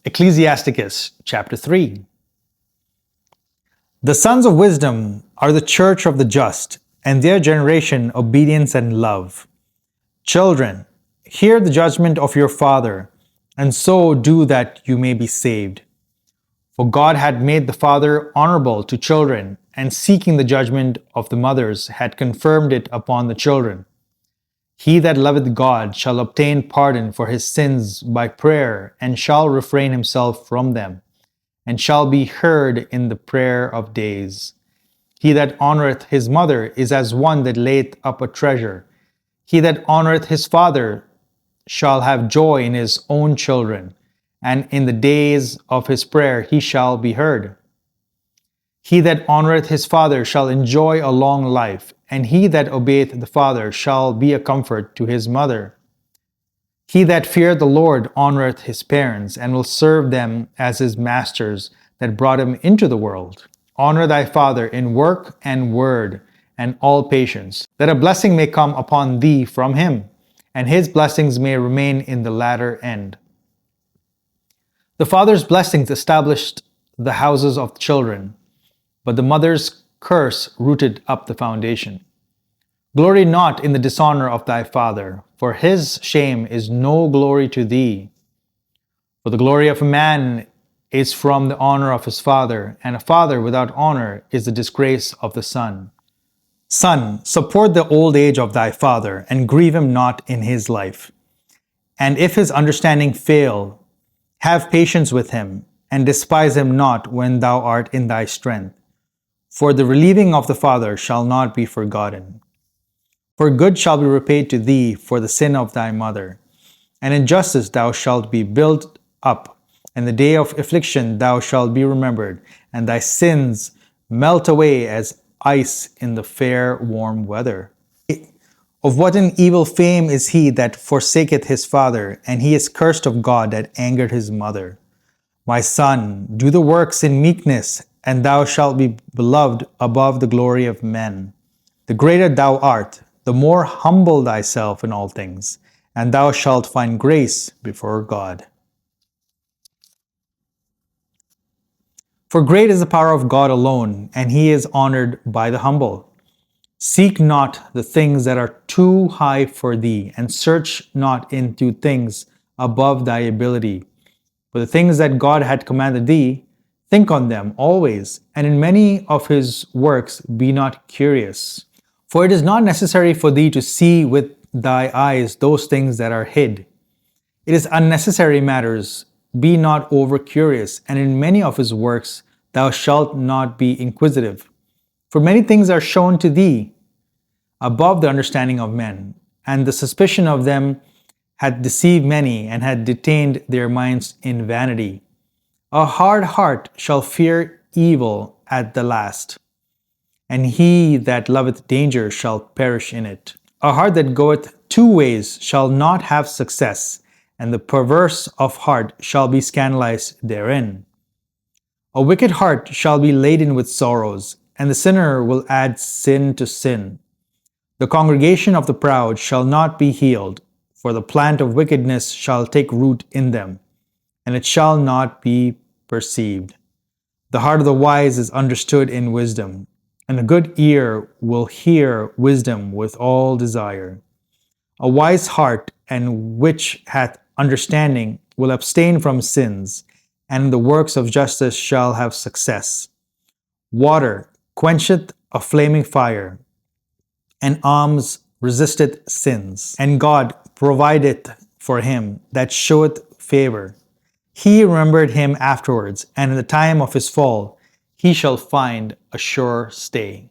Ecclesiasticus chapter 3. The sons of wisdom are the church of the just, and their generation obedience and love. Children, hear the judgment of your father, and so do that you may be saved. For God had made the father honourable to children, and seeking the judgment of the mothers had confirmed it upon the children. He that loveth God shall obtain pardon for his sins by prayer, and shall refrain himself from them, and shall be heard in the prayer of days. He that honoureth his mother is as one that layeth up a treasure. He that honoureth his father shall have joy in his own children, and in the days of his prayer he shall be heard. He that honoureth his father shall enjoy a long life, and he that obeyeth the father shall be a comfort to his mother. He that feareth the Lord honoureth his parents, and will serve them as his masters that brought him into the world. Honour thy father in work and word, and all patience, that a blessing may come upon thee from him, and his blessings may remain in the latter end. The father's blessings established the houses of children, but the mother's curse rooted up the foundation. Glory not in the dishonour of thy father, for his shame is no glory to thee. For the glory of a man is from the honour of his father, and a father without honour is the disgrace of the son. Son, support the old age of thy father, and grieve him not in his life. And if his understanding fail, have patience with him, and despise him not when thou art in thy strength. For the relieving of the father shall not be forgotten. For good shall be repaid to thee for the sin of thy mother, and in justice thou shalt be built up, and the day of affliction thou shalt be remembered, and thy sins melt away as ice in the fair warm weather. Of what an evil fame is he that forsaketh his father, and he is cursed of God that angered his mother. My son, do the works in meekness, and thou shalt be beloved above the glory of men. The greater thou art, the more humble thyself in all things, and thou shalt find grace before God. For great is the power of God alone, and he is honoured by the humble. Seek not the things that are too high for thee, and search not into things above thy ability. For the things that God had commanded thee, think on them always, and in many of his works be not curious. For it is not necessary for thee to see with thy eyes those things that are hid. It is unnecessary matters. Be not over curious, and in many of his works thou shalt not be inquisitive. For many things are shown to thee above the understanding of men, and the suspicion of them hath deceived many, and had detained their minds in vanity. A hard heart shall fear evil at the last, and he that loveth danger shall perish in it. A heart that goeth two ways shall not have success, and the perverse of heart shall be scandalized therein. A wicked heart shall be laden with sorrows, and the sinner will add sin to sin. The congregation of the proud shall not be healed, for the plant of wickedness shall take root in them, and it shall not be perceived. The heart of the wise is understood in wisdom, and a good ear will hear wisdom with all desire. A wise heart, and which hath understanding, will abstain from sins, and in the works of justice shall have success. Water quencheth a flaming fire, and alms resisteth sins, and God provideth for him that showeth favour. He remembered him afterwards, and in the time of his fall he shall find a sure stay.